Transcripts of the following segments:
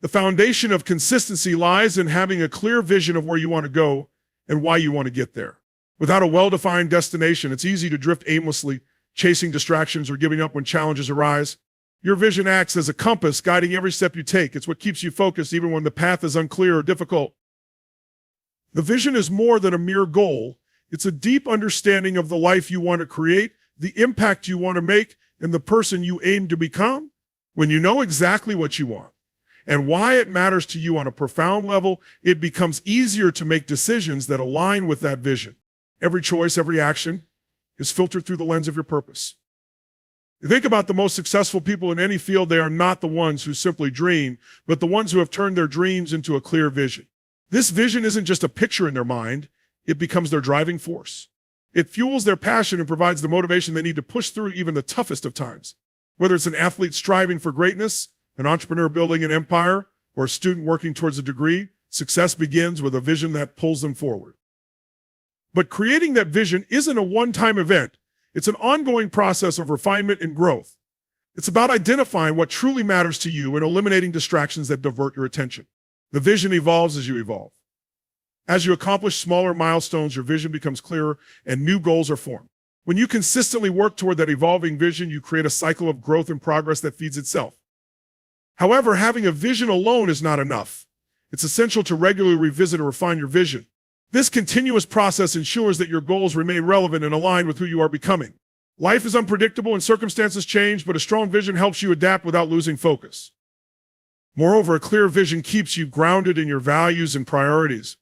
The foundation of consistency lies in having a clear vision of where you want to go and why you want to get there. Without a well-defined destination, it's easy to drift aimlessly, chasing distractions or giving up when challenges arise. Your vision acts as a compass, guiding every step you take. It's what keeps you focused even when the path is unclear or difficult. The vision is more than a mere goal. It's a deep understanding of the life you want to create, the impact you want to make, and the person you aim to become. When you know exactly what you want and why it matters to you on a profound level, it becomes easier to make decisions that align with that vision. Every choice, every action is filtered through the lens of your purpose. You think about the most successful people in any field, they are not the ones who simply dream, but the ones who have turned their dreams into a clear vision. This vision isn't just a picture in their mind, it becomes their driving force. It fuels their passion and provides the motivation they need to push through even the toughest of times. Whether it's an athlete striving for greatness, an entrepreneur building an empire, or a student working towards a degree, success begins with a vision that pulls them forward. But creating that vision isn't a one-time event. It's an ongoing process of refinement and growth. It's about identifying what truly matters to you and eliminating distractions that divert your attention. The vision evolves as you evolve. As you accomplish smaller milestones, your vision becomes clearer and new goals are formed. When you consistently work toward that evolving vision, you create a cycle of growth and progress that feeds itself. However, having a vision alone is not enough. It's essential to regularly revisit and refine your vision. This continuous process ensures that your goals remain relevant and aligned with who you are becoming. Life is unpredictable and circumstances change, but a strong vision helps you adapt without losing focus. Moreover, a clear vision keeps you grounded in your values and priorities.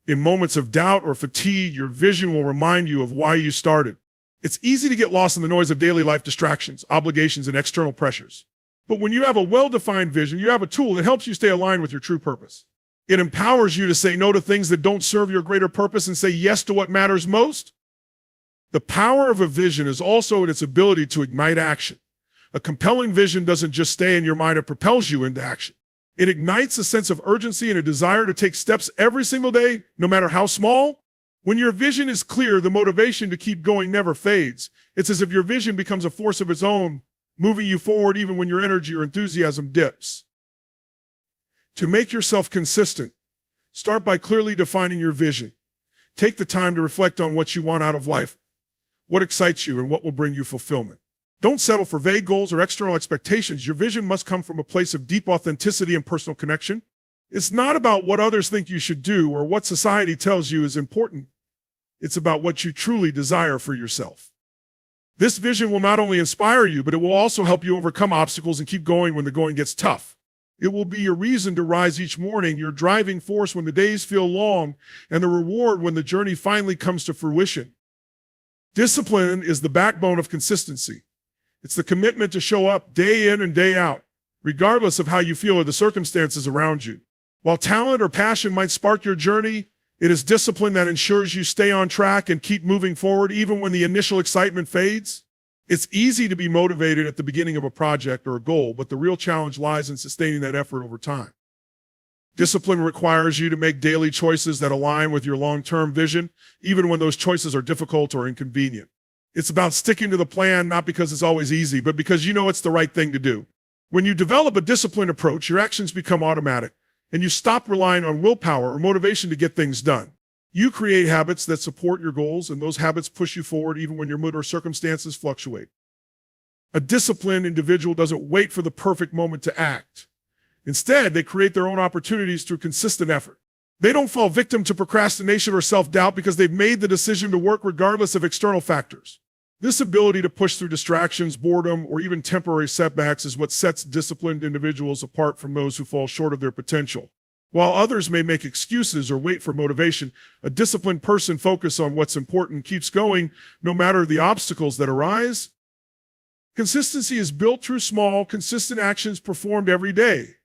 In moments of doubt or fatigue, your vision will remind you of why you started. It's easy to get lost in the noise of daily life distractions, obligations, and external pressures. But when you have a well-defined vision, you have a tool that helps you stay aligned with your true purpose. It empowers you to say no to things that don't serve your greater purpose and say yes to what matters most. The power of a vision is also in its ability to ignite action. A compelling vision doesn't just stay in your mind, it propels you into action. It ignites a sense of urgency and a desire to take steps every single day, no matter how small. When your vision is clear, the motivation to keep going never fades. It's as if your vision becomes a force of its own, moving you forward even when your energy or enthusiasm dips. To make yourself consistent, start by clearly defining your vision. Take the time to reflect on what you want out of life, what excites you, and what will bring you fulfillment. Don't settle for vague goals or external expectations. Your vision must come from a place of deep authenticity and personal connection. It's not about what others think you should do or what society tells you is important. It's about what you truly desire for yourself. This vision will not only inspire you, but it will also help you overcome obstacles and keep going when the going gets tough. It will be your reason to rise each morning, your driving force when the days feel long, and the reward when the journey finally comes to fruition. Discipline is the backbone of consistency. It's the commitment to show up day in and day out, regardless of how you feel or the circumstances around you. While talent or passion might spark your journey, it is discipline that ensures you stay on track and keep moving forward even when the initial excitement fades. It's easy to be motivated at the beginning of a project or a goal, but the real challenge lies in sustaining that effort over time. Discipline requires you to make daily choices that align with your long-term vision, even when those choices are difficult or inconvenient. It's about sticking to the plan, not because it's always easy, but because you know it's the right thing to do. When you develop a disciplined approach, your actions become automatic, and you stop relying on willpower or motivation to get things done. You create habits that support your goals, and those habits push you forward even when your mood or circumstances fluctuate. A disciplined individual doesn't wait for the perfect moment to act. Instead, they create their own opportunities through consistent effort. They don't fall victim to procrastination or self-doubt because they've made the decision to work regardless of external factors. This ability to push through distractions, boredom, or even temporary setbacks is what sets disciplined individuals apart from those who fall short of their potential. While others may make excuses or wait for motivation, a disciplined person focuses on what's important, keeps going no matter the obstacles that arise. Consistency is built through small, consistent actions performed every day.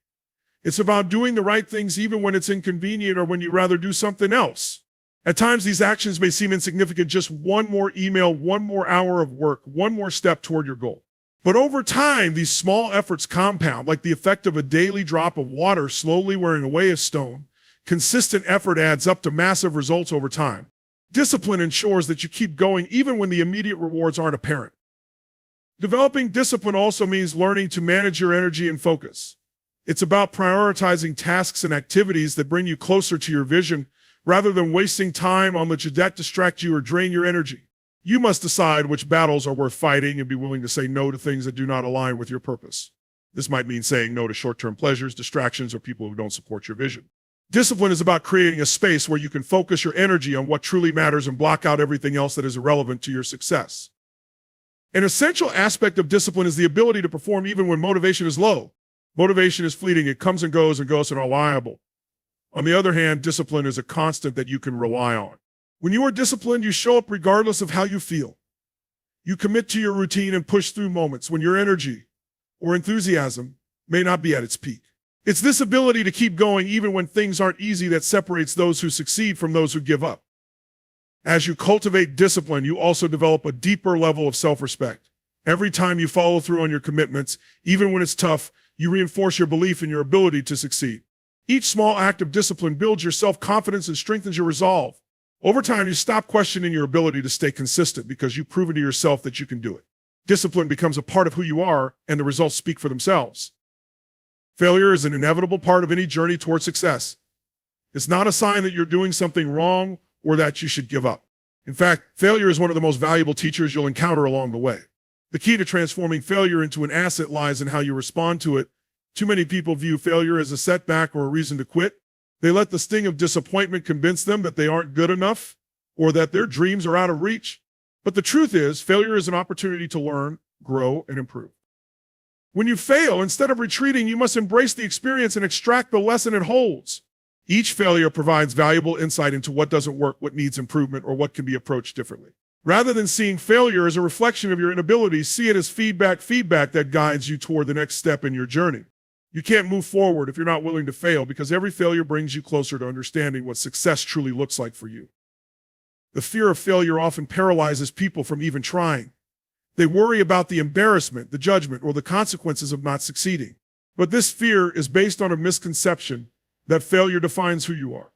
It's about doing the right things even when it's inconvenient or when you'd rather do something else. At times, these actions may seem insignificant, just one more email, one more hour of work, one more step toward your goal. But over time, these small efforts compound, like the effect of a daily drop of water slowly wearing away a stone. Consistent effort adds up to massive results over time. Discipline ensures that you keep going even when the immediate rewards aren't apparent. Developing discipline also means learning to manage your energy and focus. It's about prioritizing tasks and activities that bring you closer to your vision rather than wasting time on that distract you or drain your energy. You must decide which battles are worth fighting and be willing to say no to things that do not align with your purpose. This might mean saying no to short-term pleasures, distractions, or people who don't support your vision. Discipline is about creating a space where you can focus your energy on what truly matters and block out everything else that is irrelevant to your success. An essential aspect of discipline is the ability to perform even when motivation is low. Motivation is fleeting. It comes and goes and unreliable. On the other hand, discipline is a constant that you can rely on. When you are disciplined, you show up regardless of how you feel. You commit to your routine and push through moments when your energy or enthusiasm may not be at its peak. It's this ability to keep going even when things aren't easy that separates those who succeed from those who give up. As you cultivate discipline, you also develop a deeper level of self-respect. Every time you follow through on your commitments, even when it's tough, you reinforce your belief in your ability to succeed. Each small act of discipline builds your self-confidence and strengthens your resolve. Over time, you stop questioning your ability to stay consistent because you've proven to yourself that you can do it. Discipline becomes a part of who you are, and the results speak for themselves. Failure is an inevitable part of any journey toward success. It's not a sign that you're doing something wrong or that you should give up. In fact, failure is one of the most valuable teachers you'll encounter along the way. The key to transforming failure into an asset lies in how you respond to it. Too many people view failure as a setback or a reason to quit. They let the sting of disappointment convince them that they aren't good enough or that their dreams are out of reach. But the truth is, failure is an opportunity to learn, grow, and improve. When you fail, instead of retreating, you must embrace the experience and extract the lesson it holds. Each failure provides valuable insight into what doesn't work, what needs improvement, or what can be approached differently. Rather than seeing failure as a reflection of your inabilities, see it as feedback that guides you toward the next step in your journey. You can't move forward if you're not willing to fail, because every failure brings you closer to understanding what success truly looks like for you. The fear of failure often paralyzes people from even trying. They worry about the embarrassment, the judgment, or the consequences of not succeeding. But this fear is based on a misconception that failure defines who you are.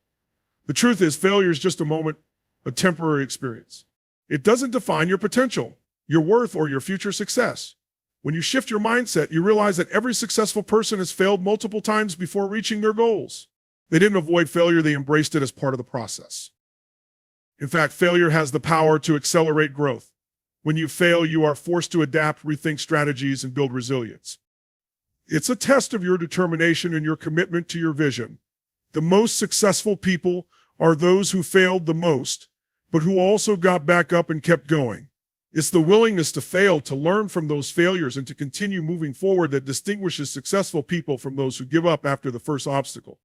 The truth is, failure is just a moment, a temporary experience. It doesn't define your potential, your worth, or your future success. When you shift your mindset, you realize that every successful person has failed multiple times before reaching their goals. They didn't avoid failure, they embraced it as part of the process. In fact, failure has the power to accelerate growth. When you fail, you are forced to adapt, rethink strategies, and build resilience. It's a test of your determination and your commitment to your vision. The most successful people are those who failed the most, but who also got back up and kept going. It's the willingness to fail, to learn from those failures, and to continue moving forward that distinguishes successful people from those who give up after the first obstacle.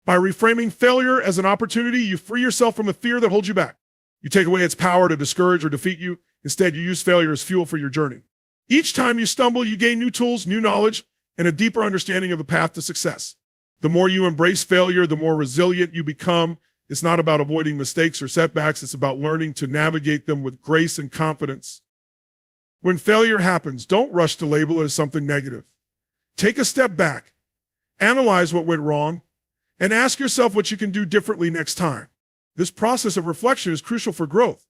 By reframing failure as an opportunity, you free yourself from the fear that holds you back. You take away its power to discourage or defeat you. Instead, you use failure as fuel for your journey. Each time you stumble, you gain new tools, new knowledge, and a deeper understanding of the path to success. The more you embrace failure, the more resilient you become. It's not about avoiding mistakes or setbacks. It's about learning to navigate them with grace and confidence. When failure happens, don't rush to label it as something negative. Take a step back, analyze what went wrong, and ask yourself what you can do differently next time. This process of reflection is crucial for growth.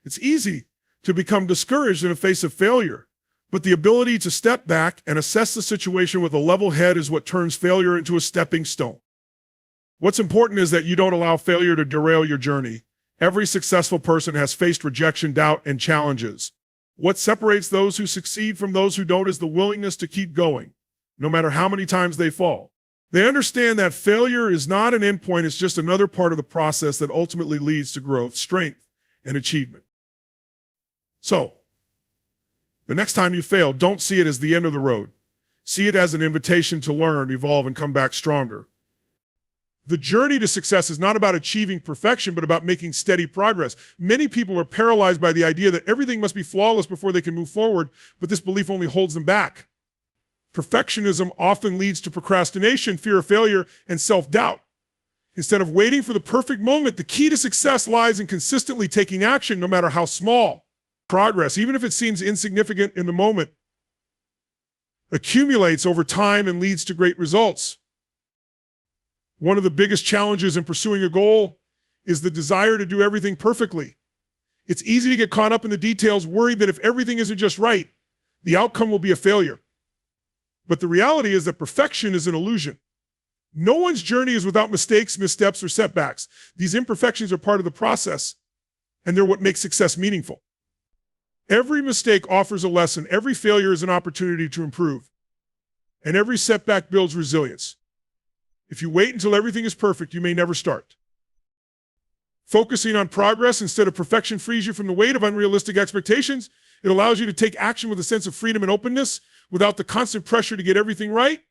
It's easy to become discouraged in the face of failure, but the ability to step back and assess the situation with a level head is what turns failure into a stepping stone. What's important is that you don't allow failure to derail your journey. Every successful person has faced rejection, doubt, and challenges. What separates those who succeed from those who don't is the willingness to keep going, no matter how many times they fall. They understand that failure is not an endpoint, it's just another part of the process that ultimately leads to growth, strength, and achievement. So, the next time you fail, don't see it as the end of the road. See it as an invitation to learn, evolve, and come back stronger. The journey to success is not about achieving perfection, but about making steady progress. Many people are paralyzed by the idea that everything must be flawless before they can move forward, but this belief only holds them back. Perfectionism often leads to procrastination, fear of failure, and self-doubt. Instead of waiting for the perfect moment, the key to success lies in consistently taking action, no matter how small. Progress, even if it seems insignificant in the moment, accumulates over time and leads to great results. One of the biggest challenges in pursuing a goal is the desire to do everything perfectly. It's easy to get caught up in the details, worried that if everything isn't just right, the outcome will be a failure. But the reality is that perfection is an illusion. No one's journey is without mistakes, missteps, or setbacks. These imperfections are part of the process, and they're what makes success meaningful. Every mistake offers a lesson. Every failure is an opportunity to improve. And every setback builds resilience. If you wait until everything is perfect, you may never start. Focusing on progress instead of perfection frees you from the weight of unrealistic expectations. It allows you to take action with a sense of freedom and openness without the constant pressure to get everything right.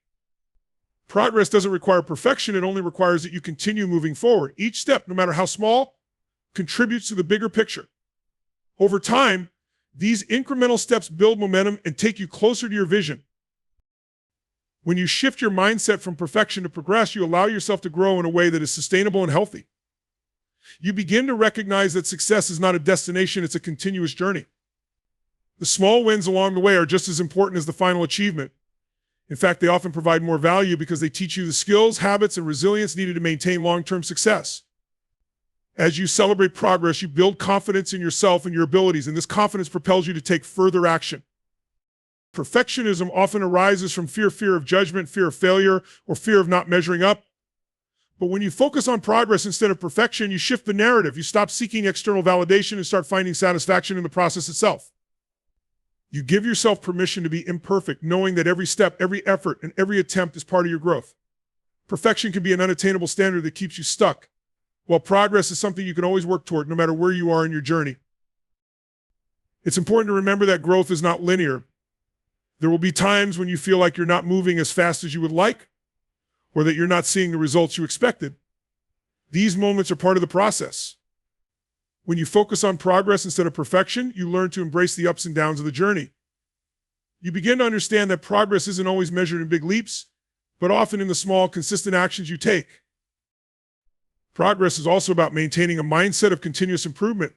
Progress doesn't require perfection. It only requires that you continue moving forward. Each step, no matter how small, contributes to the bigger picture. Over time, these incremental steps build momentum and take you closer to your vision. When you shift your mindset from perfection to progress, you allow yourself to grow in a way that is sustainable and healthy. You begin to recognize that success is not a destination, it's a continuous journey. The small wins along the way are just as important as the final achievement. In fact, they often provide more value because they teach you the skills, habits, and resilience needed to maintain long-term success. As you celebrate progress, you build confidence in yourself and your abilities, and this confidence propels you to take further action. Perfectionism often arises from fear of judgment, fear of failure, or fear of not measuring up. But when you focus on progress instead of perfection, you shift the narrative. You stop seeking external validation and start finding satisfaction in the process itself. You give yourself permission to be imperfect, knowing that every step, every effort, and every attempt is part of your growth. Perfection can be an unattainable standard that keeps you stuck, while progress is something you can always work toward, no matter where you are in your journey. It's important to remember that growth is not linear. There will be times when you feel like you're not moving as fast as you would like, or that you're not seeing the results you expected. These moments are part of the process. When you focus on progress instead of perfection, you learn to embrace the ups and downs of the journey. You begin to understand that progress isn't always measured in big leaps, but often in the small, consistent actions you take. Progress is also about maintaining a mindset of continuous improvement.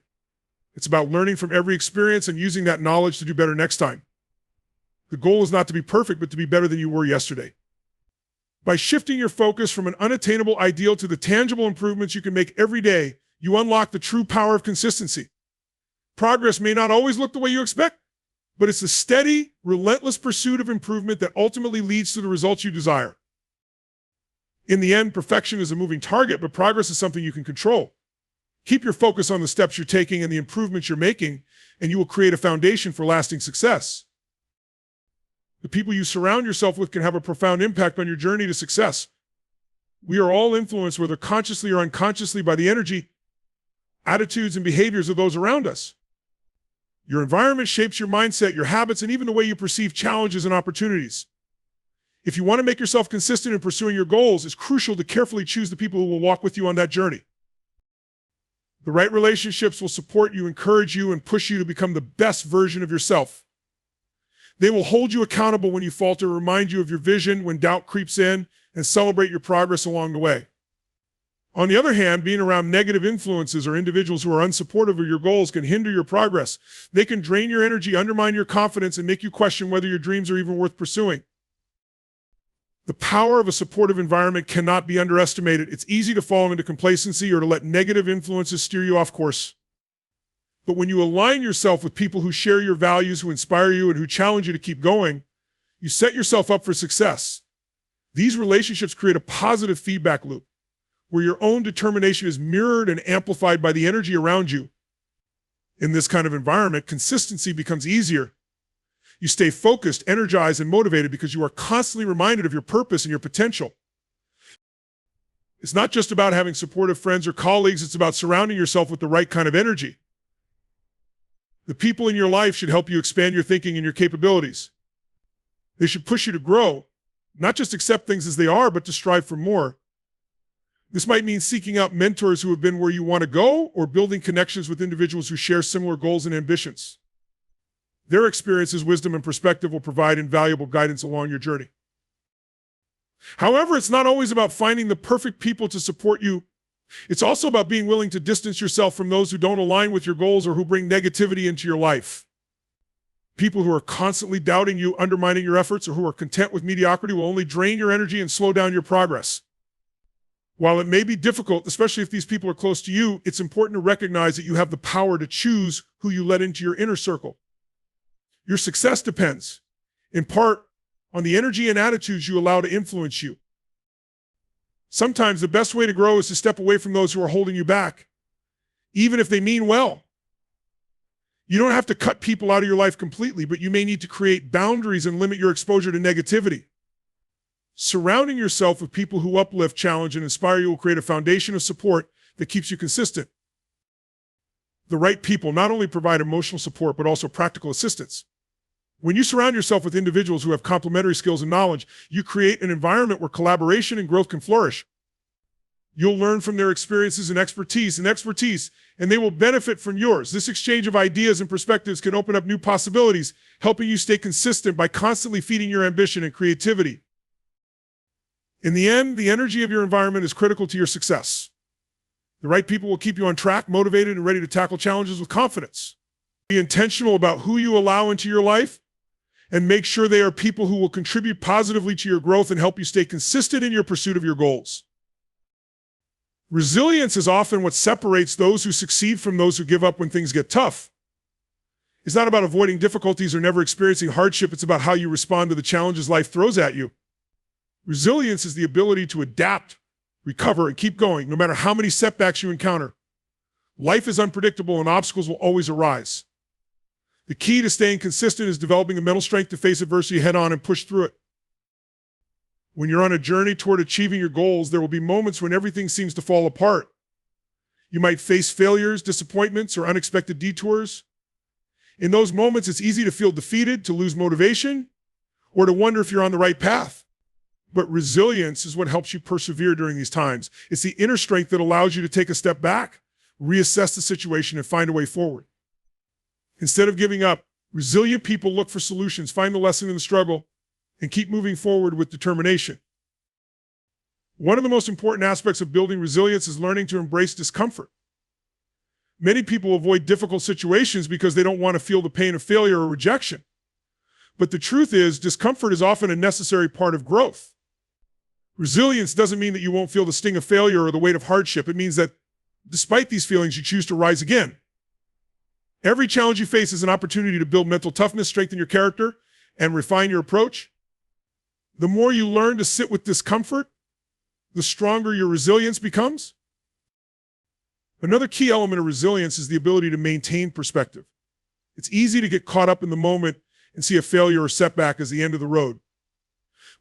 It's about learning from every experience and using that knowledge to do better next time. The goal is not to be perfect, but to be better than you were yesterday. By shifting your focus from an unattainable ideal to the tangible improvements you can make every day, you unlock the true power of consistency. Progress may not always look the way you expect, but it's the steady, relentless pursuit of improvement that ultimately leads to the results you desire. In the end, perfection is a moving target, but progress is something you can control. Keep your focus on the steps you're taking and the improvements you're making, and you will create a foundation for lasting success. The people you surround yourself with can have a profound impact on your journey to success. We are all influenced, whether consciously or unconsciously, by the energy, attitudes, and behaviors of those around us. Your environment shapes your mindset, your habits, and even the way you perceive challenges and opportunities. If you want to make yourself consistent in pursuing your goals, it's crucial to carefully choose the people who will walk with you on that journey. The right relationships will support you, encourage you, and push you to become the best version of yourself. They will hold you accountable when you falter, remind you of your vision when doubt creeps in, and celebrate your progress along the way. On the other hand, being around negative influences or individuals who are unsupportive of your goals can hinder your progress. They can drain your energy, undermine your confidence, and make you question whether your dreams are even worth pursuing. The power of a supportive environment cannot be underestimated. It's easy to fall into complacency or to let negative influences steer you off course. But when you align yourself with people who share your values, who inspire you, and who challenge you to keep going, you set yourself up for success. These relationships create a positive feedback loop, where your own determination is mirrored and amplified by the energy around you. In this kind of environment, consistency becomes easier. You stay focused, energized, and motivated because you are constantly reminded of your purpose and your potential. It's not just about having supportive friends or colleagues, it's about surrounding yourself with the right kind of energy. The people in your life should help you expand your thinking and your capabilities. They should push you to grow, not just accept things as they are, but to strive for more. This might mean seeking out mentors who have been where you want to go, or building connections with individuals who share similar goals and ambitions. Their experiences, wisdom, and perspective will provide invaluable guidance along your journey. However, it's not always about finding the perfect people to support you. It's also about being willing to distance yourself from those who don't align with your goals or who bring negativity into your life. People who are constantly doubting you, undermining your efforts, or who are content with mediocrity will only drain your energy and slow down your progress. While it may be difficult, especially if these people are close to you, it's important to recognize that you have the power to choose who you let into your inner circle. Your success depends, in part, on the energy and attitudes you allow to influence you. Sometimes the best way to grow is to step away from those who are holding you back, even if they mean well. You don't have to cut people out of your life completely, but you may need to create boundaries and limit your exposure to negativity. Surrounding yourself with people who uplift, challenge, and inspire you will create a foundation of support that keeps you consistent. The right people not only provide emotional support, but also practical assistance. When you surround yourself with individuals who have complementary skills and knowledge, you create an environment where collaboration and growth can flourish. You'll learn from their experiences and expertise, and they will benefit from yours. This exchange of ideas and perspectives can open up new possibilities, helping you stay consistent by constantly feeding your ambition and creativity. In the end, the energy of your environment is critical to your success. The right people will keep you on track, motivated, and ready to tackle challenges with confidence. Be intentional about who you allow into your life, and make sure they are people who will contribute positively to your growth and help you stay consistent in your pursuit of your goals. Resilience is often what separates those who succeed from those who give up when things get tough. It's not about avoiding difficulties or never experiencing hardship. It's about how you respond to the challenges life throws at you. Resilience is the ability to adapt, recover, and keep going, no matter how many setbacks you encounter. Life is unpredictable and obstacles will always arise. The key to staying consistent is developing the mental strength to face adversity head on and push through it. When you're on a journey toward achieving your goals, there will be moments when everything seems to fall apart. You might face failures, disappointments, or unexpected detours. In those moments, it's easy to feel defeated, to lose motivation, or to wonder if you're on the right path. But resilience is what helps you persevere during these times. It's the inner strength that allows you to take a step back, reassess the situation, and find a way forward. Instead of giving up, resilient people look for solutions, find the lesson in the struggle, and keep moving forward with determination. One of the most important aspects of building resilience is learning to embrace discomfort. Many people avoid difficult situations because they don't want to feel the pain of failure or rejection. But the truth is, discomfort is often a necessary part of growth. Resilience doesn't mean that you won't feel the sting of failure or the weight of hardship. It means that despite these feelings, you choose to rise again. Every challenge you face is an opportunity to build mental toughness, strengthen your character, and refine your approach. The more you learn to sit with discomfort, the stronger your resilience becomes. Another key element of resilience is the ability to maintain perspective. It's easy to get caught up in the moment and see a failure or setback as the end of the road.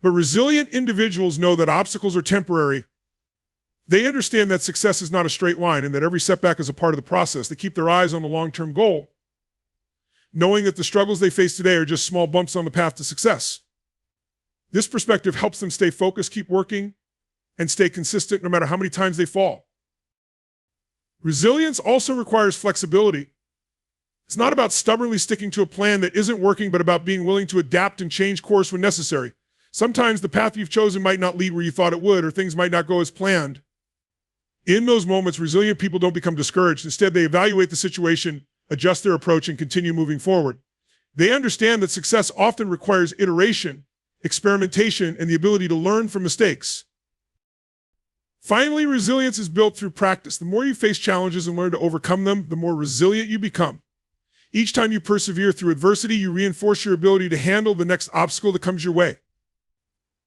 But resilient individuals know that obstacles are temporary. They understand that success is not a straight line and that every setback is a part of the process. They keep their eyes on the long-term goal, knowing that the struggles they face today are just small bumps on the path to success. This perspective helps them stay focused, keep working, and stay consistent no matter how many times they fall. Resilience also requires flexibility. It's not about stubbornly sticking to a plan that isn't working, but about being willing to adapt and change course when necessary. Sometimes the path you've chosen might not lead where you thought it would, or things might not go as planned. In those moments, resilient people don't become discouraged. Instead, they evaluate the situation, adjust their approach, and continue moving forward. They understand that success often requires iteration, experimentation, and the ability to learn from mistakes. Finally, resilience is built through practice. The more you face challenges and learn to overcome them, the more resilient you become. Each time you persevere through adversity, you reinforce your ability to handle the next obstacle that comes your way.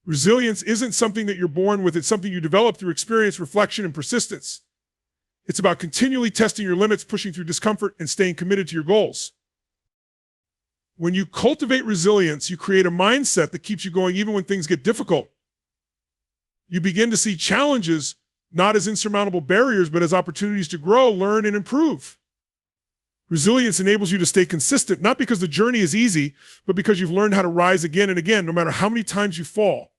Resilience isn't something that you're born with. It's something you develop through experience, reflection, and persistence. It's about continually testing your limits, pushing through discomfort, and staying committed to your goals. When you cultivate resilience, you create a mindset that keeps you going even when things get difficult. You begin to see challenges not as insurmountable barriers, but as opportunities to grow, learn, and improve. Resilience enables you to stay consistent, not because the journey is easy, but because you've learned how to rise again and again, no matter how many times you fall.